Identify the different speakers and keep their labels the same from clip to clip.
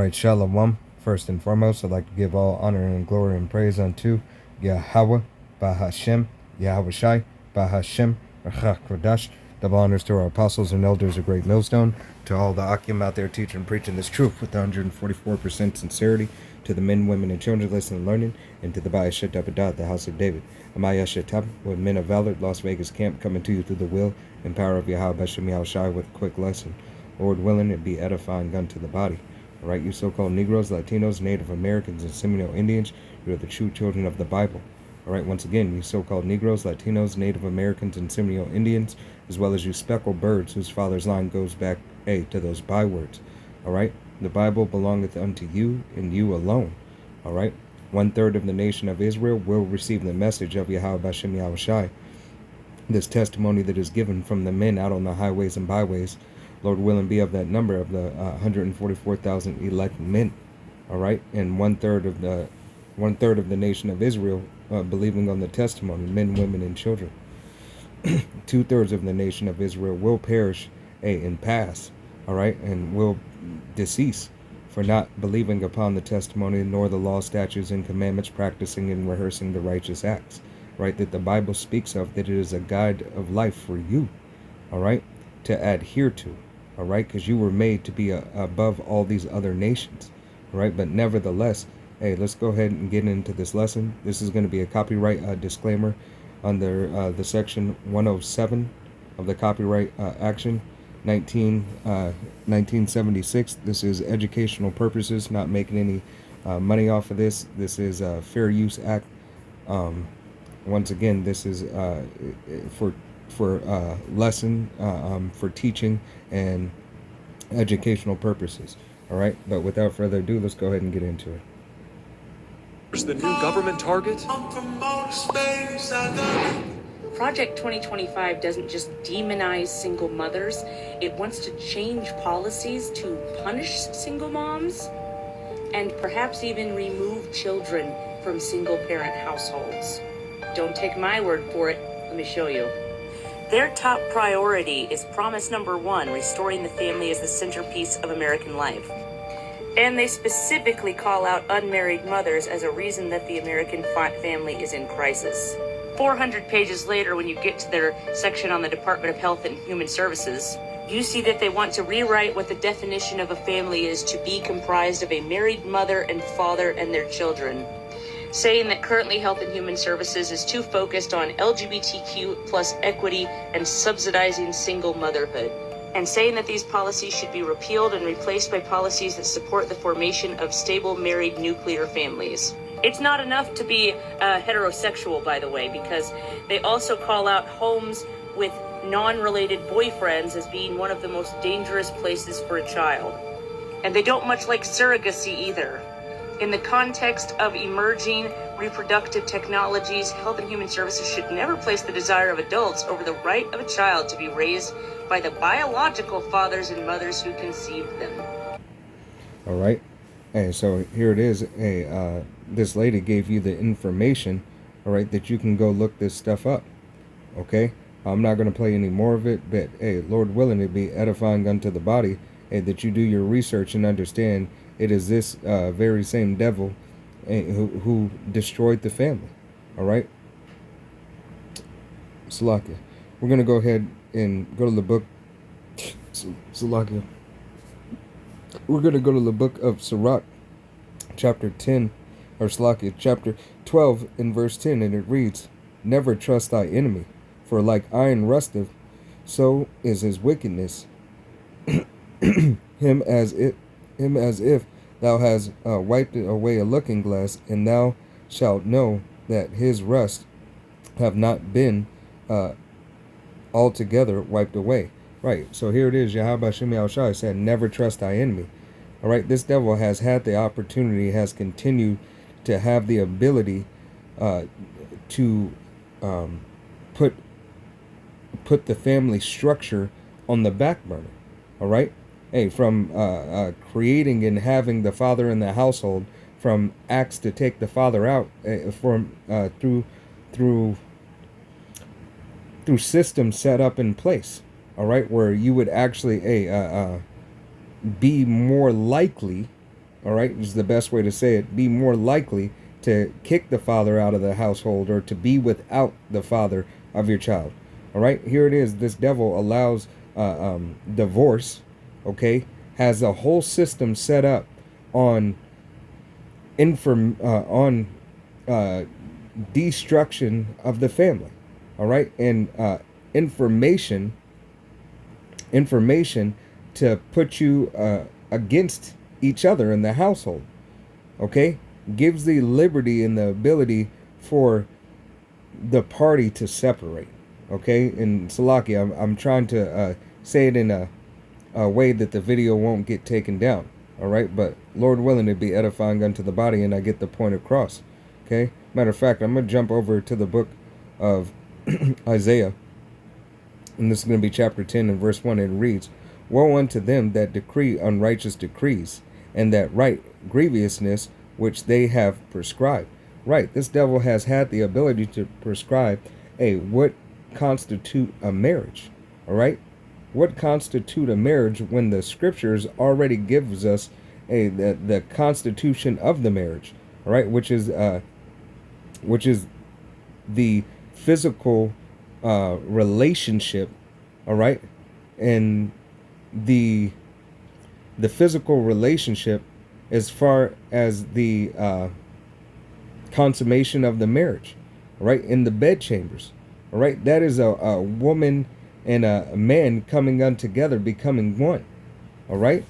Speaker 1: Right, Shalom. First and foremost, I'd like to give all honor and glory and praise unto Yahweh, Bahashem, Yahweh Shai, Bahashem, Rachach Kodash. Double honors to our apostles and elders of Great Millstone, to all the Akim out there teaching and preaching this truth with 144% sincerity, to the men, women, and children listening and learning, and to the Bayashet Abadat, the house of David. Amaya Shetab, with men of valor, Las Vegas camp, coming to you through the will and power of Yahweh Bashem Yahweh Shai with a quick lesson. Lord willing, it be edifying unto the body. All right, you so-called Negroes, Latinos, Native Americans, and Seminole Indians, you are the true children of the Bible. All right, once again, you so-called Negroes, Latinos, Native Americans, and Seminole Indians, as well as you speckled birds whose father's line goes back, to those bywords. All right, the Bible belongeth unto you and you alone. All right, 1/3 of the nation of Israel will receive the message of Yahweh Bashem Yahweh Shai. This testimony that is given from the men out on the highways and byways, Lord willing, be of that number of the 144,000 elect men. All right, and 1/3 of the nation of Israel believing on the testimony, men, women, and children. 2/3 of the nation of Israel will perish and pass. All right, and will decease for not believing upon the testimony, nor the law, statutes, and commandments, practicing and rehearsing the righteous acts. Right, that the Bible speaks of, that it is a guide of life for you. All right, to adhere to. All right, because you were made to be above all these other nations. All right, but nevertheless, let's go ahead and get into this lesson. This is going to be a copyright disclaimer under the section 107 of the Copyright Action 1976. This is educational purposes, not making any money off of this. This is a Fair Use Act. Once again, this is for lesson, for teaching and educational purposes. All right, but without further ado, let's go ahead and get into it.
Speaker 2: Where's the new government target?
Speaker 3: Project 2025 doesn't just demonize single mothers, it wants to change policies to punish single moms and perhaps even remove children from single parent households. Don't take my word for it, let me show you. Their top priority is promise number 1, restoring the family as the centerpiece of American life. And they specifically call out unmarried mothers as a reason that the American family is in crisis. 400 pages later, when you get to their section on the Department of Health and Human Services, you see that they want to rewrite what the definition of a family is to be comprised of a married mother and father and their children, saying that currently Health and Human Services is too focused on LGBTQ plus equity and subsidizing single motherhood, and saying that these policies should be repealed and replaced by policies that support the formation of stable married nuclear families. It's not enough to be heterosexual, by the way, because they also call out homes with non-related boyfriends as being one of the most dangerous places for a child. And they don't much like surrogacy either. In the context of emerging reproductive technologies, Health and Human Services should never place the desire of adults over the right of a child to be raised by the biological fathers and mothers who conceived them.
Speaker 1: All right. And so here it is. This lady gave you the information, all right, that you can go look this stuff up. Okay. I'm not going to play any more of it, but Lord willing, it be edifying unto the body, that you do your research and understand it is this very same devil who destroyed the family. All right. Salakia. We're going to go ahead and go to the book. Salakia. We're going to go to the book of Sirach, chapter 10, or Salakia, chapter 12, in verse 10, and it reads, "Never trust thy enemy, for like iron rusteth, so is his wickedness. him as if thou hast wiped away a looking glass, and thou shalt know that his rust have not been altogether wiped away." Right, so here it is. Yahweh Bashem Yahweh Shai said, never trust thy enemy. All right, this devil has had the opportunity, has continued to have the ability to put the family structure on the back burner. All right, from creating and having the father in the household, from acts to take the father out, through systems set up in place. All right, where you would actually be more likely all right, is the best way to say it, be more likely to kick the father out of the household or to be without the father of your child. All right, here it is. This devil allows divorce, okay, has a whole system set up on destruction of the family. All right, and information to put you against each other in the household. Okay, gives the liberty and the ability for the party to separate. Okay, and Salaki, I'm trying to say it in a way that the video won't get taken down. All right, but Lord willing, it be edifying unto the body, and I get the point across. Okay, matter of fact, I'm gonna jump over to the book of Isaiah, and this is going to be chapter 10 and verse 1. It reads, "Woe unto them that decree unrighteous decrees, and that write grievousness which they have prescribed." Right, this devil has had the ability to prescribe, what constitute a marriage. All right, what constitute a marriage when the scriptures already gives us the constitution of the marriage. All right, which is the physical relationship. All right, and the physical relationship as far as the consummation of the marriage, all right, in the bed chambers. All right, that is a woman and a man coming on together, becoming one. All right.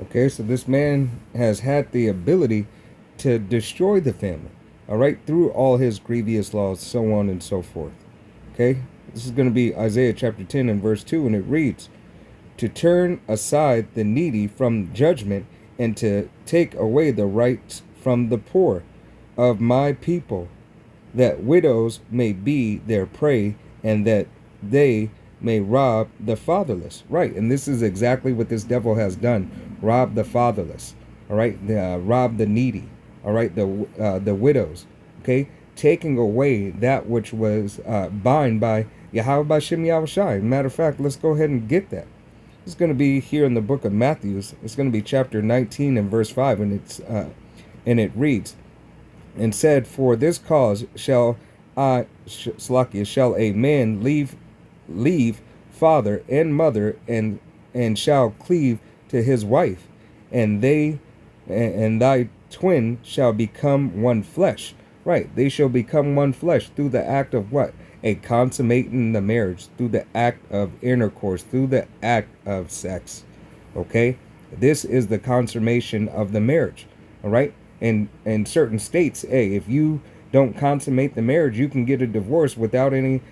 Speaker 1: Okay, so this man has had the ability to destroy the family, all right, through all his grievous laws, so on and so forth. Okay, this is going to be Isaiah chapter 10 and verse 2, and it reads, "To turn aside the needy from judgment, and to take away the rights from the poor of my people, that widows may be their prey, and that they may rob the fatherless." Right, and this is exactly what this devil has done. Rob the fatherless, all right, rob the needy, all right, the widows, okay, taking away that which was bind by Yahweh B'Shem Yahushai. Matter of fact, let's go ahead and get that. It's going to be here in the book of Matthew. It's going to be chapter 19 and verse 5, and it reads, "And said, for this cause shall a man leave father and mother, and shall cleave to his wife, and thy twin shall become one flesh." Right, they shall become one flesh through the act of what? A consummating the marriage, through the act of intercourse, through the act of sex. Okay, this is the consummation of the marriage. All right, and in certain states, if you don't consummate the marriage, you can get a divorce without any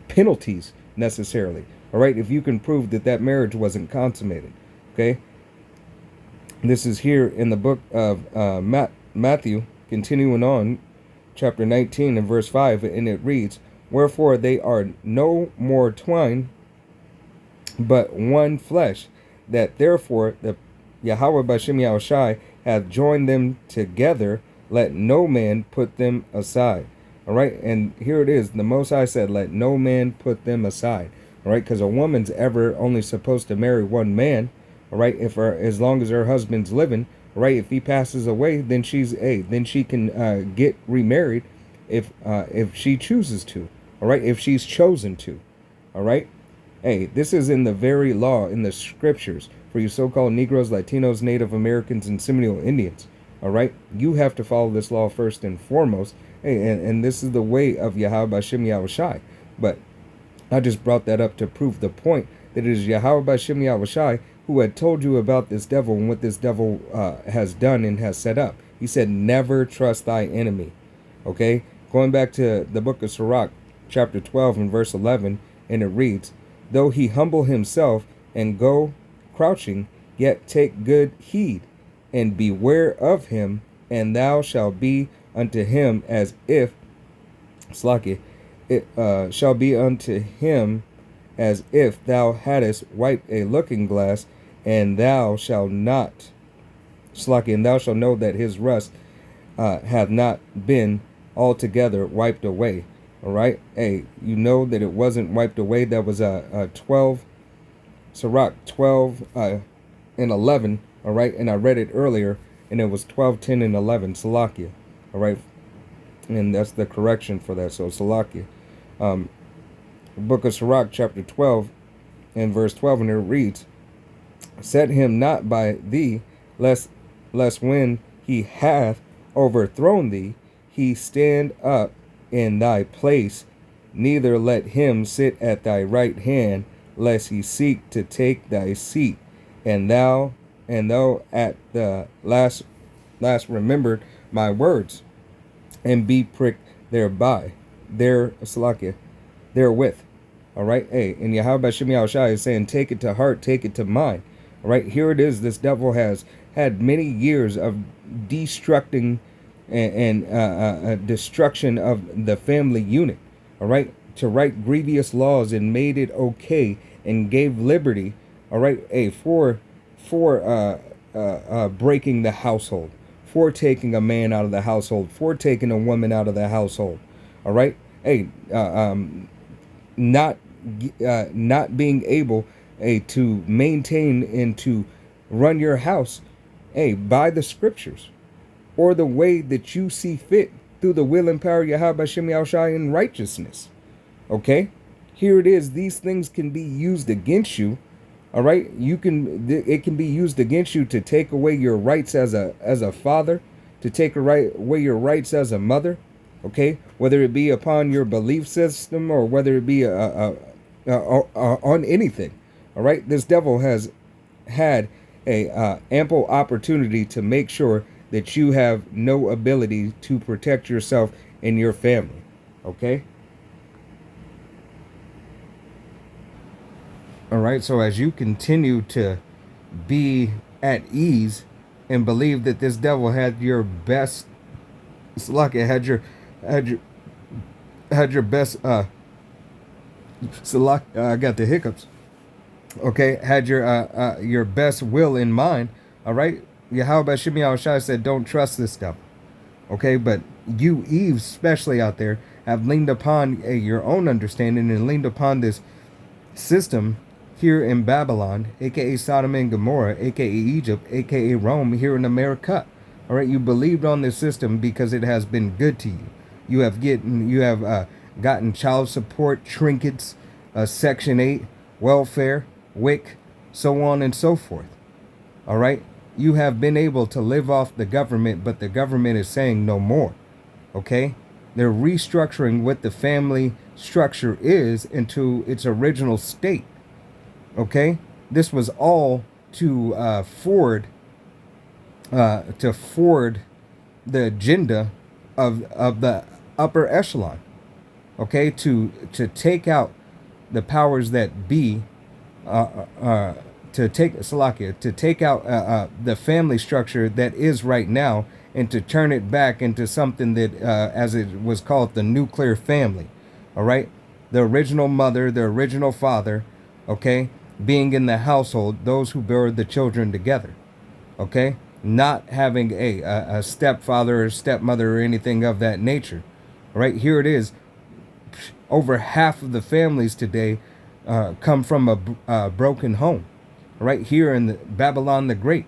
Speaker 1: penalties necessarily. All right, if you can prove that marriage wasn't consummated. Okay, this is here in the book of Matthew, continuing on, chapter 19 and verse 5, and it reads, "Wherefore they are no more twine, but one flesh, that therefore the Yahweh B'Shem Yahushai hath joined them together, let no man put them aside." All right, and here it is. The Most High said, let no man put them aside. All right, because a woman's ever only supposed to marry one man. All right, as long as her husband's living. All right, if he passes away, then she can get remarried if she chooses to. All right, if she's chosen to. All right, this is in the very law, in the scriptures, for you so-called Negroes, Latinos, Native Americans, and Seminole Indians. All right, you have to follow this law first and foremost. And this is the way of Yahweh B'Shem Yahushai. But I just brought that up to prove the point that it is Yahweh B'Shem Yahushai who had told you about this devil and what this devil has done and has set up. He said, never trust thy enemy. Okay, going back to the book of Sirach, chapter 12 and verse 11, and it reads, "Though he humble himself and go crouching, yet take good heed, and beware of him, and thou shalt be unto him as if it shall be unto him as if thou hadst wiped a looking glass, and thou shalt know that his rust hath not been altogether wiped away." All right. Hey, you know that it wasn't wiped away. That was a 12, Sirach 12 and 11. All right. And I read it earlier, and it was 12, 10, and 11. Salakia. All right. And that's the correction for that. So Salakia. Book of Sirach, chapter 12, and verse 12, and it reads, set him not by thee, lest when he hath overthrown thee, he stand up in thy place, neither let him sit at thy right hand, lest he seek to take thy seat. And thou at the last remembered my words, and be pricked thereby, therewith. All right, hey, and Yahweh Shemi Shai is saying, take it to heart, take it to mind. All right, here it is. This devil has had many years of destructing and destruction of the family unit. All right, to write grievous laws and made it okay and gave liberty. All right, hey, for breaking the household, for taking a man out of the household, for taking a woman out of the household. All right, hey, not being able to maintain and to run your house by the scriptures or the way that you see fit through the will and power of Yahweh Shem Yahushai in righteousness. Okay, here it is. These things can be used against you. All right, it can be used against you to take away your rights as a father, to take away your rights as a mother. Okay, whether it be upon your belief system or whether it be on anything. All right, this devil has had a ample opportunity to make sure that you have no ability to protect yourself and your family. Okay. All right, so as you continue to be at ease and believe that this devil had your best, it's like it had your best I got the hiccups. Okay, had your best will in mind. All right, Yahweh Shemi Shai said, don't trust this devil. Okay, but you, Eve, especially out there, have leaned upon your own understanding and leaned upon this system here in Babylon, aka Sodom and Gomorrah, aka Egypt, aka Rome, here in America. All right, you believed on this system because it has been good to you. You have gotten child support, trinkets, Section 8, welfare, WIC, so on and so forth. All right, you have been able to live off the government, but the government is saying no more. Okay, they're restructuring what the family structure is into its original state. Okay, this was all to forward the agenda of the upper echelon. Okay, to take out the powers that be, to take out the family structure that is right now, and to turn it back into something that, as it was called, the nuclear family. All right, the original mother, the original father, okay, being in the household, those who bear the children together. Okay, not having a stepfather or stepmother or anything of that nature. All right, here it is. Over half of the families today come from a broken home. Right here in Babylon the Great,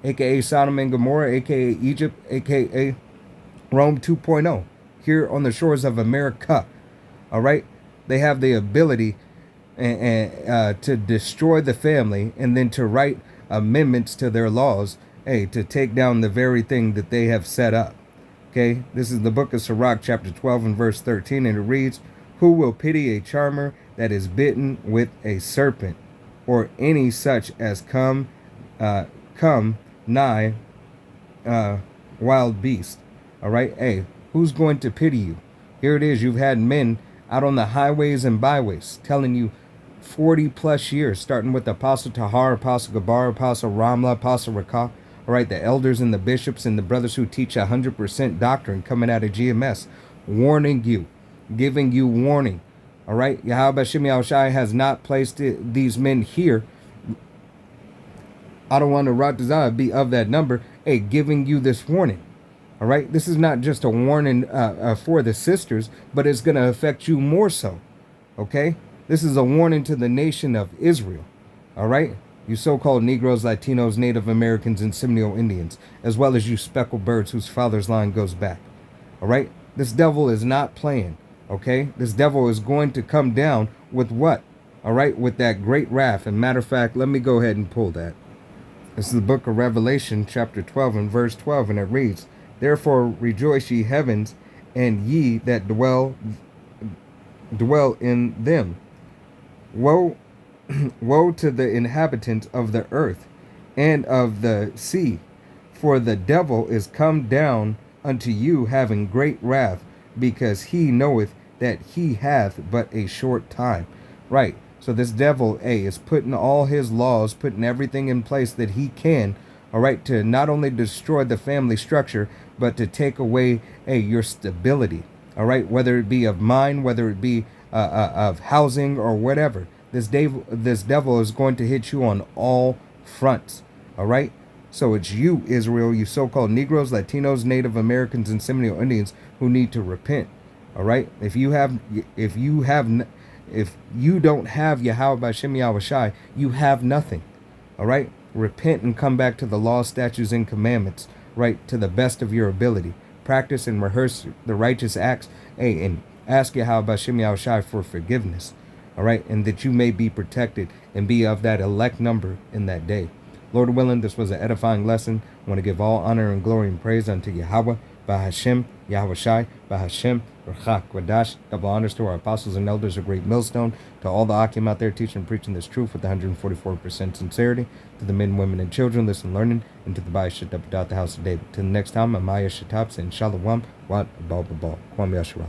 Speaker 1: aka Sodom and Gomorrah, aka Egypt, aka Rome 2.0, here on the shores of America. All right, they have the ability to destroy the family and then to write amendments to their laws, to take down the very thing that they have set up. Okay, this is the book of Sirach, chapter 12 and verse 13, and it reads, who will pity a charmer that is bitten with a serpent, or any such as come nigh wild beast? All right, who's going to pity you? Here it is. You've had men out on the highways and byways telling you 40 plus years, starting with Apostle Tahar, Apostle Gabar, Apostle Ramla, Apostle Rakah. All right, the elders and the bishops and the brothers who teach 100% doctrine coming out of GMS, warning you, giving you warning. All right, Yahweh Shemi Yahushai has not placed these men here. I don't want to be of that number. Giving you this warning. All right, this is not just a warning for the sisters, but it's going to affect you more so. Okay, this is a warning to the nation of Israel. All right, you so-called Negroes, Latinos, Native Americans, and Seminole Indians, as well as you speckled birds whose father's line goes back. All right, this devil is not playing. Okay, this devil is going to come down with what? All right, with that great wrath. And matter of fact, let me go ahead and pull that. This is the book of Revelation, chapter 12 and verse 12, and it reads, "Therefore rejoice, ye heavens, and ye that dwell in them. Woe, woe to the inhabitants of the earth and of the sea, for the devil is come down unto you having great wrath, because he knoweth that he hath but a short time." Right. So this devil, is putting all his laws, putting everything in place that he can, all right, to not only destroy the family structure, but to take away, your stability, all right, whether it be of mind, whether it be of housing or whatever. This devil is going to hit you on all fronts, all right? So it's you, Israel, you so-called Negroes, Latinos, Native Americans, and Seminole Indians who need to repent, all right? If you don't have Yahweh B'Shem Yahweh Shai, you have nothing. All right? Repent and come back to the law, statutes, and commandments, right, to the best of your ability. Practice and rehearse the righteous acts, and ask Yahweh B'Shem Yahweh Shai for forgiveness. All right? And that you may be protected and be of that elect number in that day. Lord willing, this was an edifying lesson. I want to give all honor and glory and praise unto Yahweh, Bahashem, Yahweh Shai, Bahashem, Rachak, Wadash. Double honors to our apostles and elders, a great millstone. To all the Akim out there teaching and preaching this truth with 144% sincerity. To the men, women, and children, listen, learning. And to the Bayis Shatap, the house of David. Till the next time, Amaya Shatap, and Shalom, Wat, Abal, Babal, Kwam Yashua.